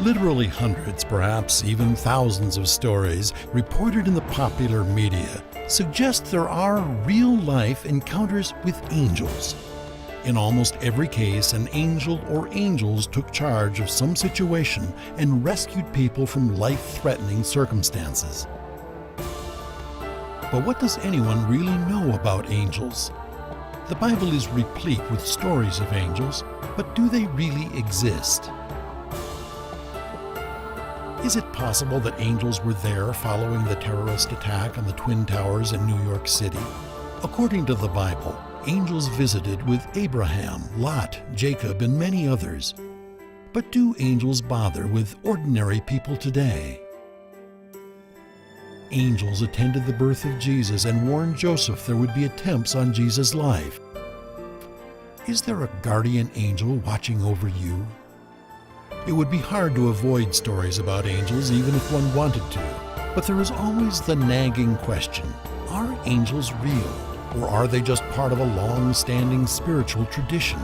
Literally hundreds, perhaps even thousands of stories reported in the popular media suggest there are real-life encounters with angels. In almost every case, an angel or angels took charge of some situation and rescued people from life-threatening circumstances. But what does anyone really know about angels? The Bible is replete with stories of angels, but do they really exist? Is it possible that angels were there following the terrorist attack on the Twin Towers in New York City? According to the Bible, angels visited with Abraham, Lot, Jacob, and many others. But do angels bother with ordinary people today? Angels attended the birth of Jesus and warned Joseph there would be attempts on Jesus' life. Is there a guardian angel watching over you? It would be hard to avoid stories about angels even if one wanted to, but there is always the nagging question, are angels real? Or are they just part of a long-standing spiritual tradition?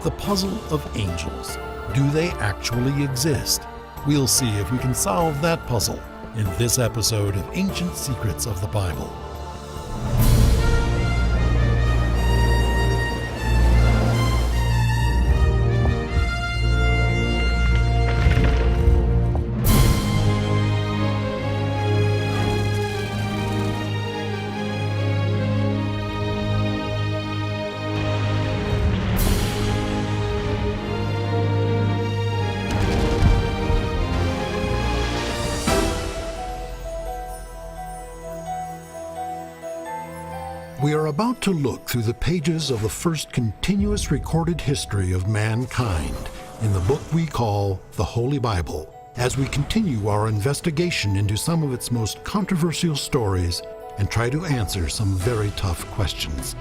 The puzzle of angels. Do they actually exist? We'll see if we can solve that puzzle in this episode of Ancient Secrets of the Bible. We are about to look through the pages of the first continuous recorded history of mankind in the book we call the Holy Bible, as we continue our investigation into some of its most controversial stories and try to answer some very tough questions.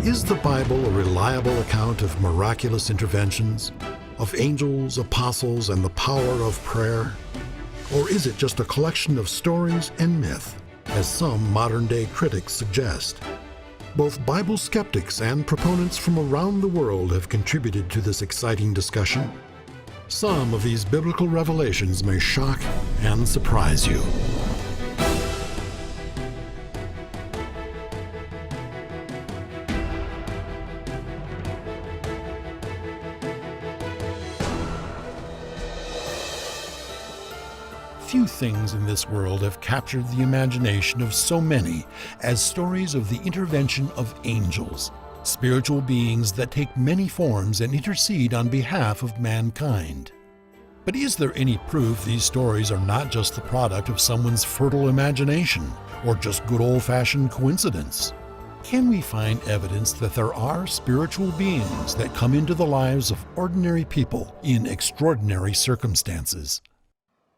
Is the Bible a reliable account of miraculous interventions, of angels, apostles, and the power of prayer? Or is it just a collection of stories and myth, as some modern-day critics suggest? Both Bible skeptics and proponents from around the world have contributed to this exciting discussion. Some of these biblical revelations may shock and surprise you. Few things in this world have captured the imagination of so many as stories of the intervention of angels, spiritual beings that take many forms and intercede on behalf of mankind. But is there any proof these stories are not just the product of someone's fertile imagination or just good old-fashioned coincidence? Can we find evidence that there are spiritual beings that come into the lives of ordinary people in extraordinary circumstances?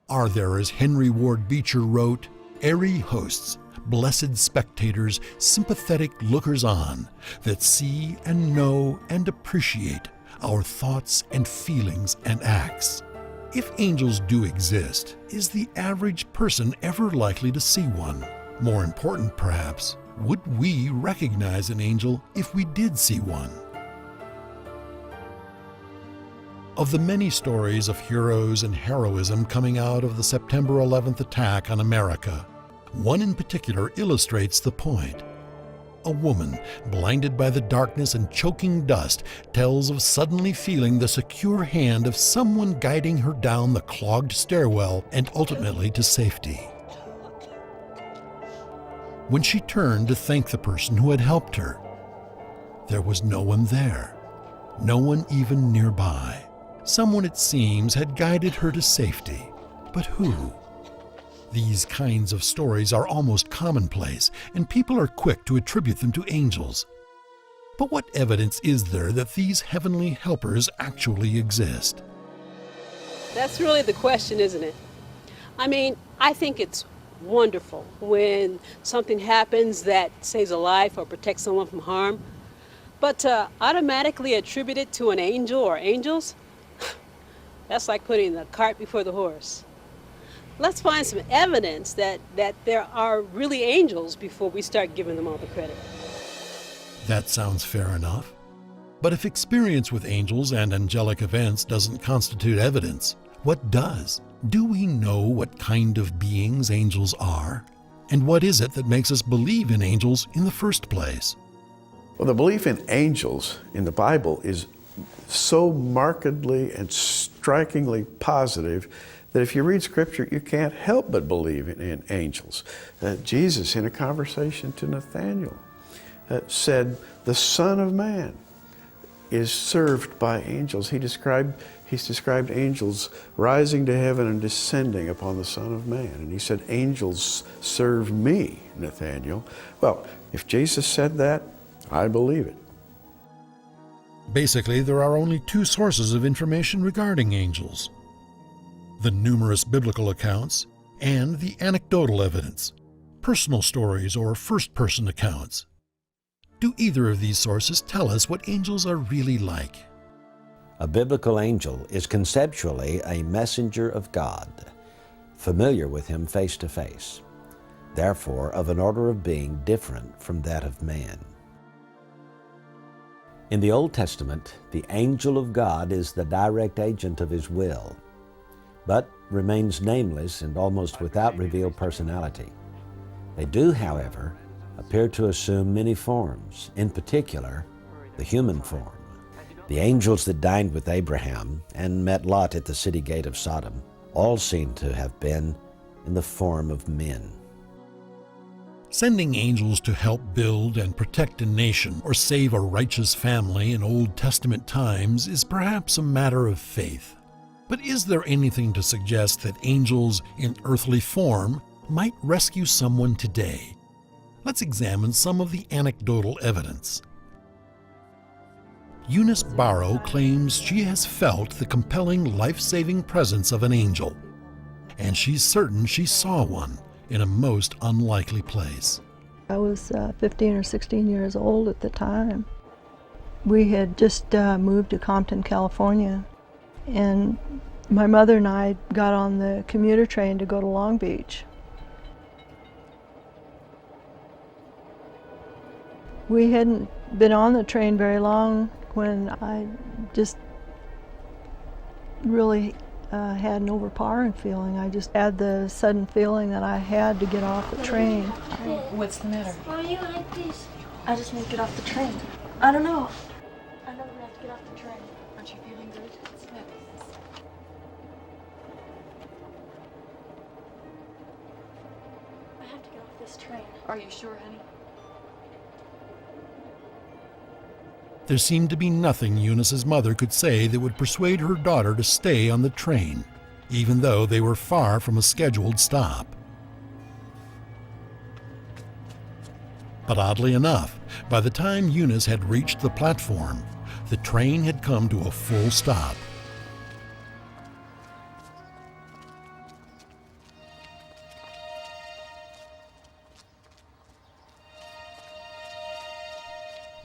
Are there, as Henry Ward Beecher wrote, airy hosts, blessed spectators, sympathetic lookers-on, that see and know and appreciate our thoughts and feelings and acts? If angels do exist, is the average person ever likely to see one? More important, perhaps, would we recognize an angel if we did see one? Of the many stories of heroes and heroism coming out of the September 11th attack on America, one in particular illustrates the point. A woman, blinded by the darkness and choking dust, tells of suddenly feeling the secure hand of someone guiding her down the clogged stairwell and ultimately to safety. When she turned to thank the person who had helped her, there was no one there, no one even nearby. Someone, it seems, had guided her to safety. But who? These kinds of stories are almost commonplace, and people are quick to attribute them to angels. But what evidence is there that these heavenly helpers actually exist? That's really the question, isn't it? I mean, I think it's wonderful when something happens that saves a life or protects someone from harm. But to automatically attribute it to an angel or angels, that's like putting the cart before the horse. Let's find some evidence that there are really angels before we start giving them all the credit. That sounds fair enough. But if experience with angels and angelic events doesn't constitute evidence, what does? Do we know what kind of beings angels are? And what is it that makes us believe in angels in the first place? Well, the belief in angels in the Bible is so markedly and strikingly positive that if you read Scripture, you can't help but believe in angels. Jesus, in a conversation to Nathanael, said, "The Son of Man is served by angels." He's described angels rising to heaven and descending upon the Son of Man. And he said, "Angels serve me, Nathanael." Well, if Jesus said that, I believe it. Basically, there are only two sources of information regarding angels: the numerous biblical accounts and the anecdotal evidence, personal stories or first-person accounts. Do either of these sources tell us what angels are really like? A biblical angel is conceptually a messenger of God, familiar with Him face to face, therefore of an order of being different from that of man. In the Old Testament, the angel of God is the direct agent of His will, but remains nameless and almost without revealed personality. They do, however, appear to assume many forms, in particular, the human form. The angels that dined with Abraham and met Lot at the city gate of Sodom all seem to have been in the form of men. Sending angels to help build and protect a nation or save a righteous family in Old Testament times is perhaps a matter of faith. But is there anything to suggest that angels in earthly form might rescue someone today? Let's examine some of the anecdotal evidence. Eunice Barrow claims she has felt the compelling life-saving presence of an angel, and she's certain she saw one in a most unlikely place. I was 15 or 16 years old at the time. We had just moved to Compton, California, and my mother and I got on the commuter train to go to Long Beach. We hadn't been on the train very long when I just really had an overpowering feeling. I just had the sudden feeling that I had to get off the train. What's the matter? Why are you like this? I just need to get off the train. I don't know. I know we have to get off the train. Aren't you feeling good? I have to get off this train. Are you sure, honey? There seemed to be nothing Eunice's mother could say that would persuade her daughter to stay on the train, even though they were far from a scheduled stop. But oddly enough, by the time Eunice had reached the platform, the train had come to a full stop.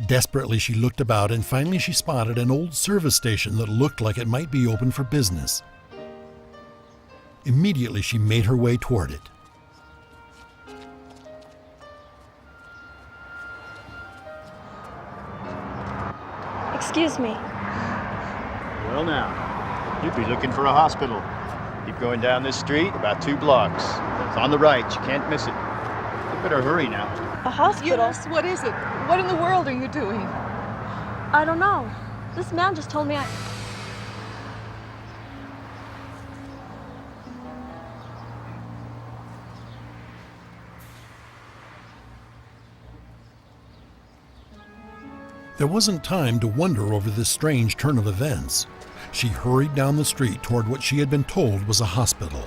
Desperately, she looked about, and finally she spotted an old service station that looked like it might be open for business. Immediately, she made her way toward it. Excuse me. Well now, you'd be looking for a hospital. Keep going down this street about 2 blocks. It's on the right, you can't miss it. You better hurry now. A hospital? Eunice, what is it? What in the world are you doing? I don't know. This man just told me I... There wasn't time to wonder over this strange turn of events. She hurried down the street toward what she had been told was a hospital.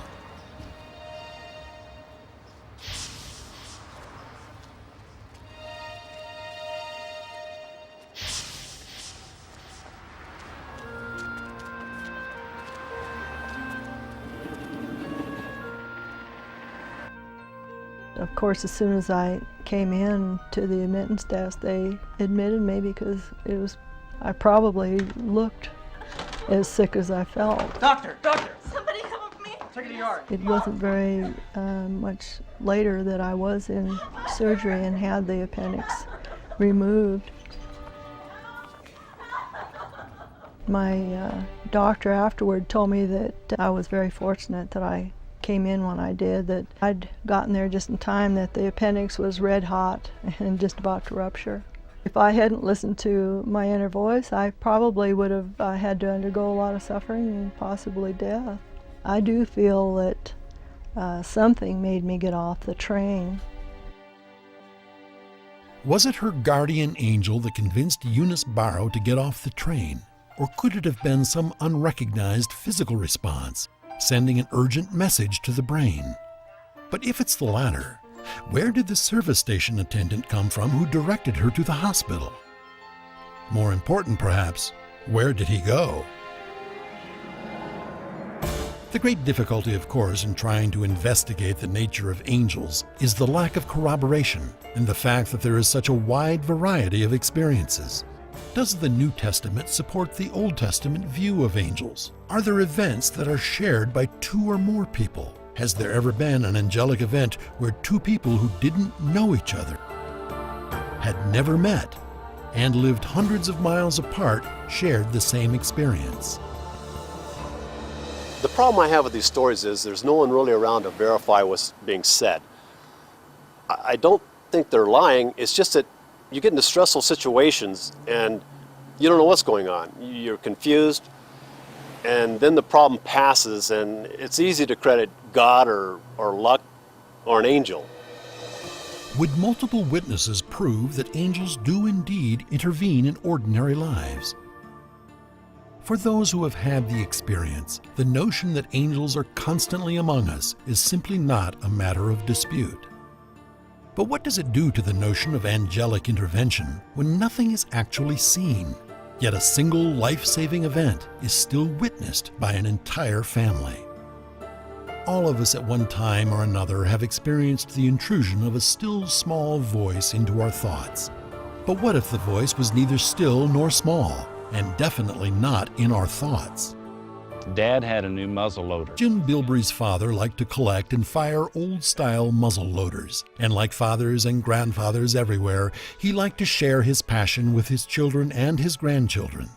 Of course, as soon as I came in to the admittance desk, they admitted me because I probably looked as sick as I felt. Doctor! Doctor! Somebody help me! Take it to yard. It wasn't very much later that I was in surgery and had the appendix removed. My doctor afterward told me that I was very fortunate that I came in when I did, that I'd gotten there just in time, that the appendix was red hot and just about to rupture. If I hadn't listened to my inner voice, I probably would have had to undergo a lot of suffering and possibly death. I do feel that something made me get off the train. Was it her guardian angel that convinced Eunice Barrow to get off the train? Or could it have been some unrecognized physical response, sending an urgent message to the brain? But if it's the latter, where did the service station attendant come from who directed her to the hospital? More important, perhaps, where did he go? The great difficulty, of course, in trying to investigate the nature of angels is the lack of corroboration and the fact that there is such a wide variety of experiences. Does the New Testament support the Old Testament view of angels? Are there events that are shared by two or more people? Has there ever been an angelic event where two people who didn't know each other, had never met, and lived hundreds of miles apart shared the same experience? The problem I have with these stories is there's no one really around to verify what's being said. I don't think they're lying, it's just that you get into stressful situations and you don't know what's going on. You're confused, and then the problem passes, and it's easy to credit God or luck or an angel. Would multiple witnesses prove that angels do indeed intervene in ordinary lives? For those who have had the experience, the notion that angels are constantly among us is simply not a matter of dispute. But what does it do to the notion of angelic intervention when nothing is actually seen, yet a single life-saving event is still witnessed by an entire family? All of us at one time or another have experienced the intrusion of a still small voice into our thoughts. But what if the voice was neither still nor small, and definitely not in our thoughts? Dad had a new muzzle loader. Jim Bilbrey's father liked to collect and fire old-style muzzle loaders, and like fathers and grandfathers everywhere, he liked to share his passion with his children and his grandchildren.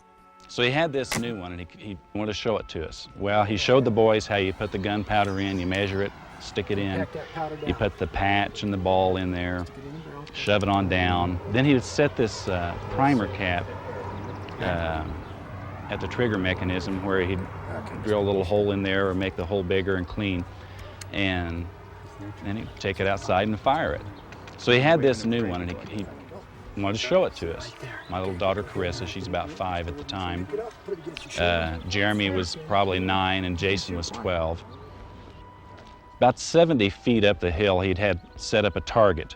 So he had this new one, and he wanted to show it to us. Well, he showed the boys how you put the gunpowder in, you measure it, stick it in, you put the patch and the ball in there, shove it on down. Then he would set this primer cap at the trigger mechanism where he'd drill a little hole in there or make the hole bigger and clean, and then he'd take it outside and fire it. So he had this new one, and he wanted to show it to us. My little daughter Carissa, she's about 5 at the time. Jeremy was probably 9 and Jason was 12. About 70 feet up the hill, he'd had set up a target.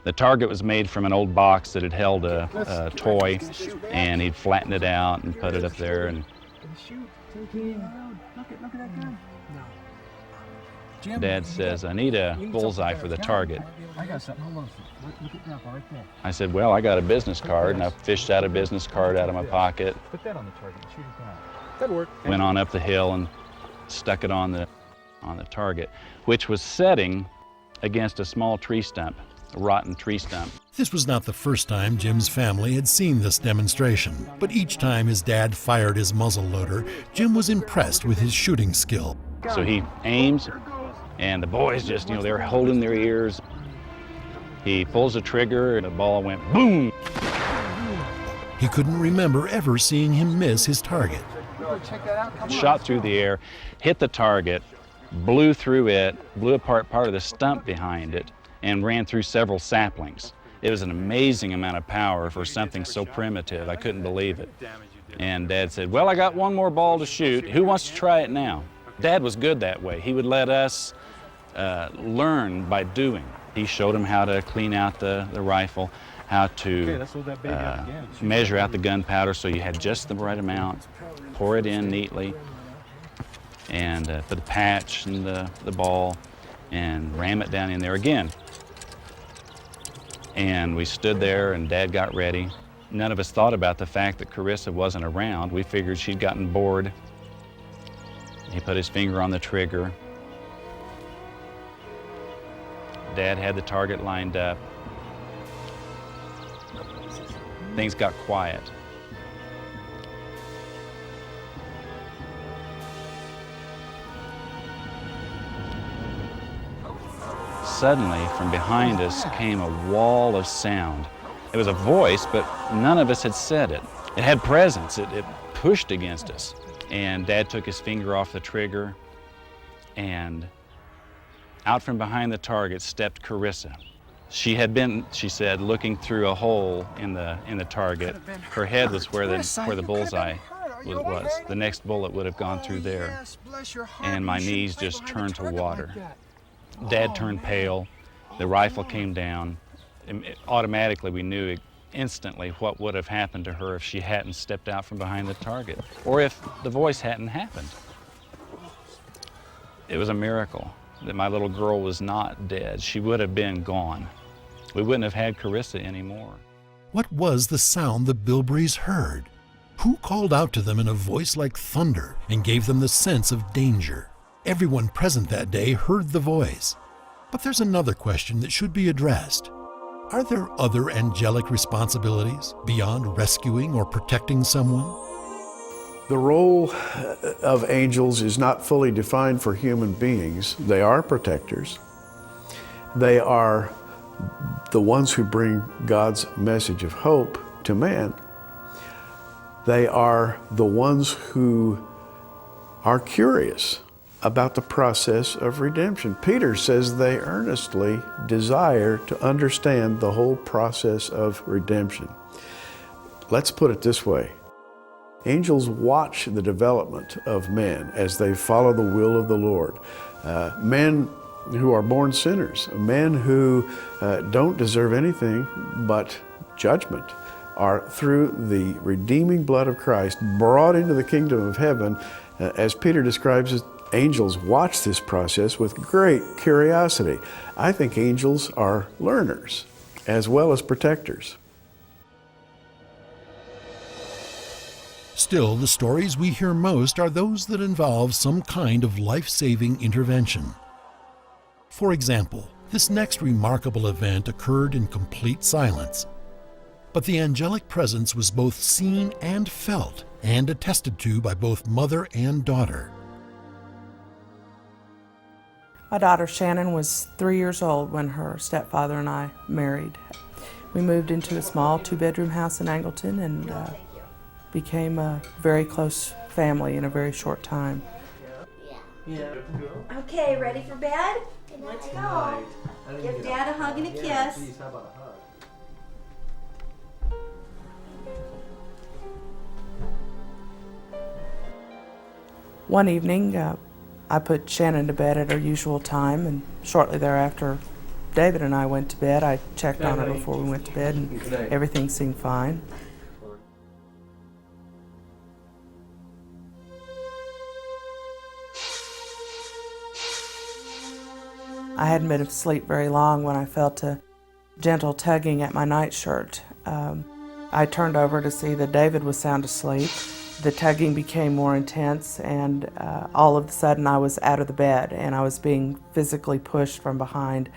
The target was made from an old box that had held a toy, and he'd flattened it out and put it up there. And Dad says, I need a bullseye for the target. I got something. Hold on. Look at that bar right there. I said, well, I got a business card, and I fished out a business card out of my pocket. Put that on the target and shoot it down. That'd work. Went on up the hill and stuck it on the target, which was setting against a small tree stump, a rotten tree stump. This was not the first time Jim's family had seen this demonstration, but each time his dad fired his muzzle loader, Jim was impressed with his shooting skill. So he aims, and the boys just, they were holding their ears. He pulls the trigger, and the ball went boom. He couldn't remember ever seeing him miss his target. Shot through the air, hit the target, blew through it, blew apart part of the stump behind it, and ran through several saplings. It was an amazing amount of power for something so primitive. I couldn't believe it. And Dad said, well, I got one more ball to shoot. Who wants to try it now? Dad was good that way. He would let us learn by doing. He showed him how to clean out the rifle, how to measure out the gunpowder so you had just the right amount, pour it in neatly, and put the patch and the ball, and ram it down in there again. And we stood there, and Dad got ready. None of us thought about the fact that Carissa wasn't around. We figured she'd gotten bored. He put his finger on the trigger. Dad had the target lined up. Things got quiet. suddenly from behind us came a wall of sound. It was a voice, but none of us had said it. It had presence. It pushed against us. And Dad took his finger off the trigger, and out from behind the target stepped Carissa. She had been, she said, looking through a hole in the target. Her head was where the bullseye was. The next bullet would have gone through there. And my knees just turned to water. Dad turned pale. The rifle came down. Automatically, we knew instantly what would have happened to her if she hadn't stepped out from behind the target, or if the voice hadn't happened. It was a miracle that my little girl was not dead. She would have been gone. We wouldn't have had Carissa anymore. What was the sound the Bilbrys heard? Who called out to them in a voice like thunder and gave them the sense of danger? Everyone present that day heard the voice. But there's another question that should be addressed. Are there other angelic responsibilities beyond rescuing or protecting someone? The role of angels is not fully defined for human beings. They are protectors. They are the ones who bring God's message of hope to man. They are the ones who are curious about the process of redemption. Peter says they earnestly desire to understand the whole process of redemption. Let's put it this way. Angels watch the development of men as they follow the will of the Lord. Men who are born sinners, men who don't deserve anything but judgment, are through the redeeming blood of Christ brought into the kingdom of heaven. As Peter describes it, angels watch this process with great curiosity. I think angels are learners as well as protectors. Still, the stories we hear most are those that involve some kind of life-saving intervention. For example, this next remarkable event occurred in complete silence. But the angelic presence was both seen and felt, and attested to by both mother and daughter. My daughter Shannon was 3 years old when her stepfather and I married. We moved into a small 2-bedroom house in Angleton and became a very close family in a very short time. Okay, ready for bed? Let's go. Give Dad a hug and a kiss. One evening, I put Shannon to bed at her usual time, and shortly thereafter, David and I went to bed. I checked on her before we went to bed, and everything seemed fine. I hadn't been asleep very long when I felt a gentle tugging at my nightshirt. I turned over to see that David was sound asleep. The tugging became more intense, and all of a sudden I was out of the bed and I was being physically pushed from behind.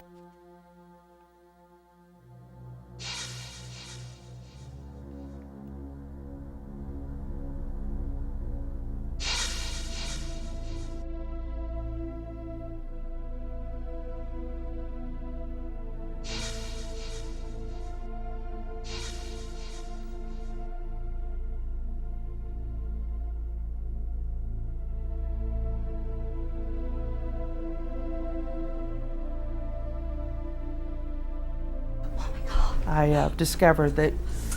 I discovered that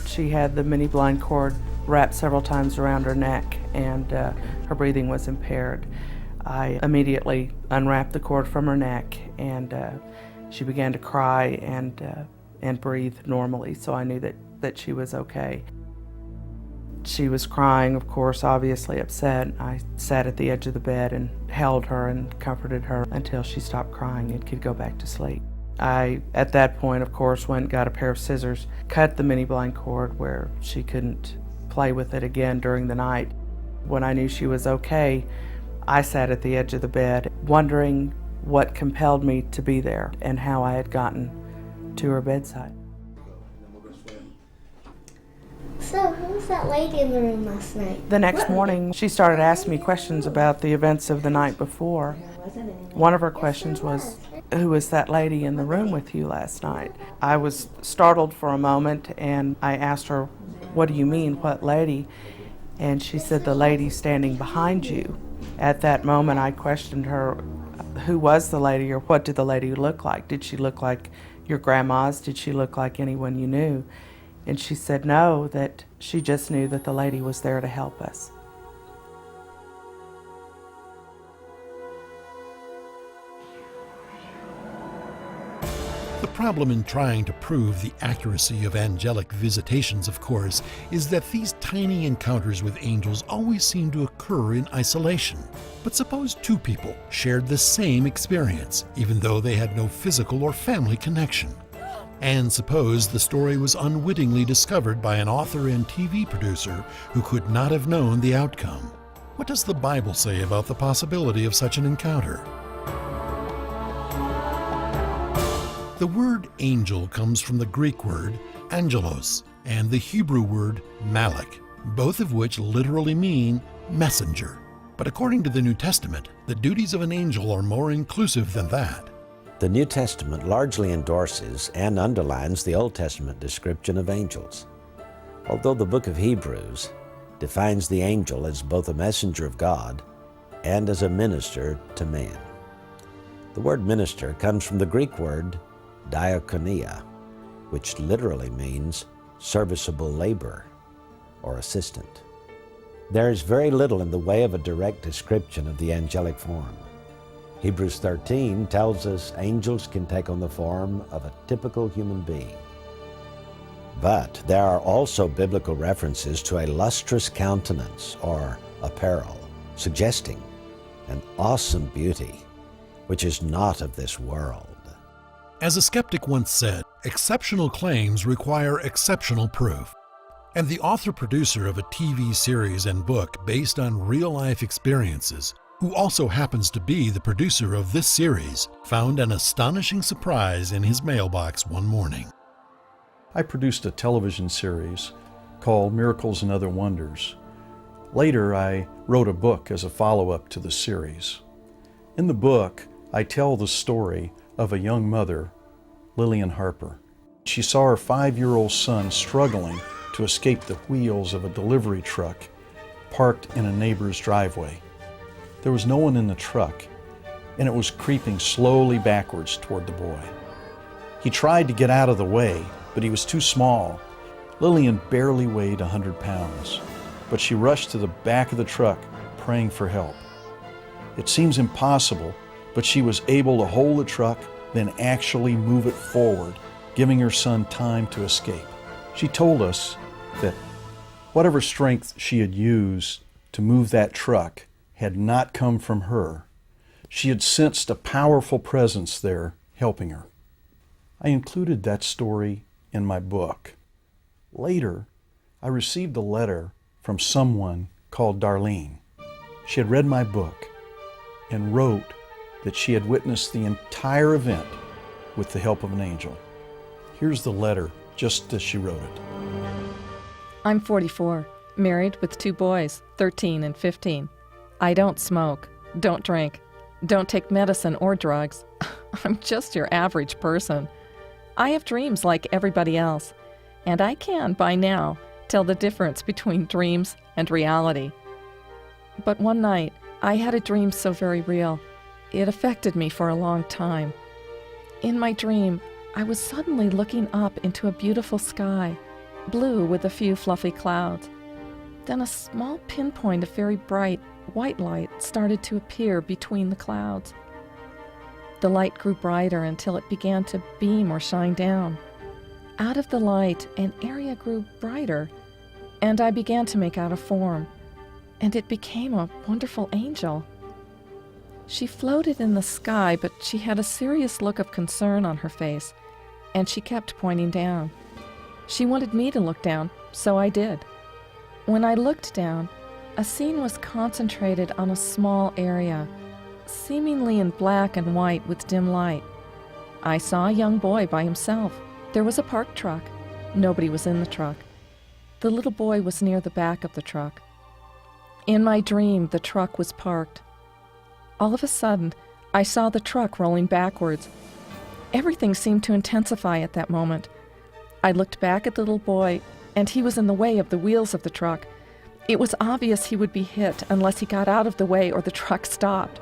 she had the mini blind cord wrapped several times around her neck, and her breathing was impaired. I immediately unwrapped the cord from her neck, and she began to cry and breathe normally, so I knew that she was okay. She was crying, of course, obviously upset. I sat at the edge of the bed and held her and comforted her until she stopped crying and could go back to sleep. I, at that point, of course, went and got a pair of scissors, cut the mini blind cord where she couldn't play with it again during the night. When I knew she was okay, I sat at the edge of the bed, wondering what compelled me to be there and how I had gotten to her bedside. So, who was that lady in the room last night? The next morning, she started asking me questions about the events of the night before. One of her questions was, "Who was that lady in the room with you last night?" I was startled for a moment, and I asked her, "What do you mean, what lady?" And she said, "The lady standing behind you." At that moment, I questioned her, who was the lady, or what did the lady look like? Did she look like your grandma's? Did she look like anyone you knew? And she said no, that she just knew that the lady was there to help us. The problem in trying to prove the accuracy of angelic visitations, of course, is that these tiny encounters with angels always seem to occur in isolation. But suppose two people shared the same experience, even though they had no physical or family connection. And suppose the story was unwittingly discovered by an author and TV producer who could not have known the outcome. What does the Bible say about the possibility of such an encounter? The word angel comes from the Greek word angelos and the Hebrew word malach, both of which literally mean messenger. But according to the New Testament, the duties of an angel are more inclusive than that. The New Testament largely endorses and underlines the Old Testament description of angels, although the book of Hebrews defines the angel as both a messenger of God and as a minister to man. The word minister comes from the Greek word diakonia, which literally means serviceable laborer or assistant. There is very little in the way of a direct description of the angelic form. Hebrews 13 tells us angels can take on the form of a typical human being. But there are also biblical references to a lustrous countenance or apparel, suggesting an awesome beauty which is not of this world. As a skeptic once said, exceptional claims require exceptional proof. And the author-producer of a TV series and book based on real-life experiences, who also happens to be the producer of this series, found an astonishing surprise in his mailbox one morning. I produced a television series called Miracles and Other Wonders. Later, I wrote a book as a follow-up to the series. In the book, I tell the story of a young mother, Lillian Harper. She saw her 5-year-old son struggling to escape the wheels of a delivery truck parked in a neighbor's driveway. There was no one in the truck, and it was creeping slowly backwards toward the boy. He tried to get out of the way, but he was too small. Lillian barely weighed 100 pounds, but she rushed to the back of the truck, praying for help. It seems impossible, but she was able to hold the truck, then actually move it forward, giving her son time to escape. She told us that whatever strength she had used to move that truck had not come from her. She had sensed a powerful presence there helping her. I included that story in my book. Later, I received a letter from someone called Darlene. She had read my book and wrote that she had witnessed the entire event with the help of an angel. Here's the letter, just as she wrote it. I'm 44, married with 2 boys, 13 and 15. I don't smoke, don't drink, don't take medicine or drugs. I'm just your average person. I have dreams like everybody else, and I can, by now, tell the difference between dreams and reality. But one night, I had a dream so very real, it affected me for a long time. In my dream, I was suddenly looking up into a beautiful sky, blue with a few fluffy clouds. Then a small pinpoint of very bright white light started to appear between the clouds. The light grew brighter until it began to beam or shine down. Out of the light, an area grew brighter, and I began to make out a form, and it became a wonderful angel. She floated in the sky, but she had a serious look of concern on her face, and she kept pointing down. She wanted me to look down, so I did. When I looked down, a scene was concentrated on a small area, seemingly in black and white with dim light. I saw a young boy by himself. There was a parked truck. Nobody was in the truck. The little boy was near the back of the truck. In my dream, the truck was parked. All of a sudden, I saw the truck rolling backwards. Everything seemed to intensify at that moment. I looked back at the little boy, and he was in the way of the wheels of the truck. It was obvious he would be hit unless he got out of the way or the truck stopped.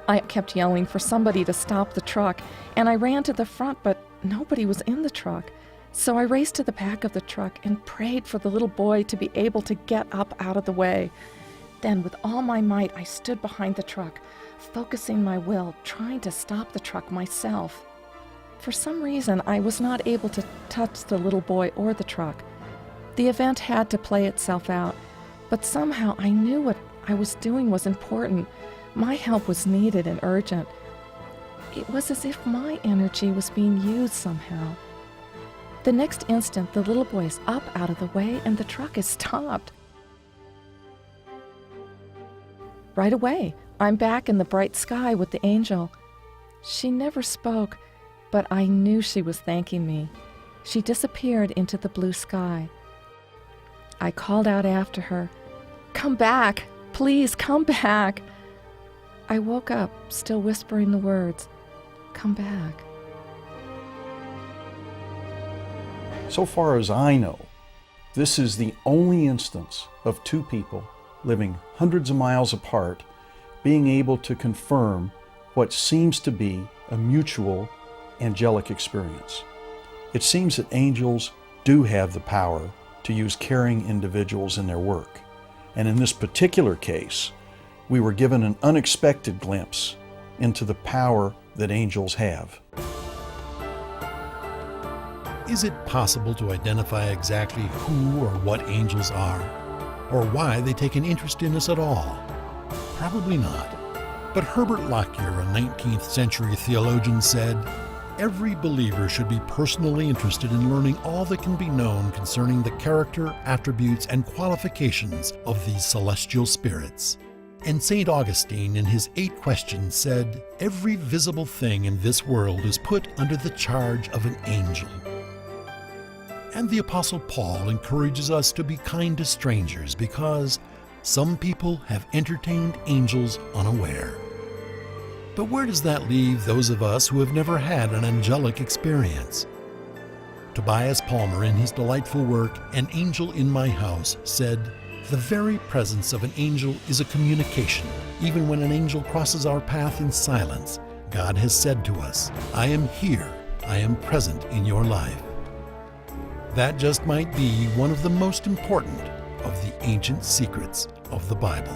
I kept yelling for somebody to stop the truck, and I ran to the front, but nobody was in the truck. So I raced to the back of the truck and prayed for the little boy to be able to get up out of the way. Then, with all my might, I stood behind the truck, focusing my will, trying to stop the truck myself. For some reason, I was not able to touch the little boy or the truck. The event had to play itself out, but somehow I knew what I was doing was important. My help was needed and urgent. It was as if my energy was being used somehow. The next instant, the little boy is up out of the way and the truck is stopped. Right away, I'm back in the bright sky with the angel. She never spoke, but I knew she was thanking me. She disappeared into the blue sky. I called out after her, "Come back! Please come back!" I woke up, still whispering the words, "Come back." So far as I know, this is the only instance of two people living hundreds of miles apart being able to confirm what seems to be a mutual angelic experience. It seems that angels do have the power to use caring individuals in their work. And in this particular case, we were given an unexpected glimpse into the power that angels have. Is it possible to identify exactly who or what angels are, or why they take an interest in us at all? Probably not. But Herbert Lockyer, a 19th century theologian, said, "Every believer should be personally interested in learning all that can be known concerning the character, attributes, and qualifications of these celestial spirits." And St. Augustine, in his 8 Questions, said, "Every visible thing in this world is put under the charge of an angel." And the Apostle Paul encourages us to be kind to strangers because some people have entertained angels unaware. But where does that leave those of us who have never had an angelic experience? Tobias Palmer, in his delightful work, An Angel in My House, said, "The very presence of an angel is a communication. Even when an angel crosses our path in silence, God has said to us, 'I am here, I am present in your life.'" That just might be one of the most important of the ancient secrets of the Bible.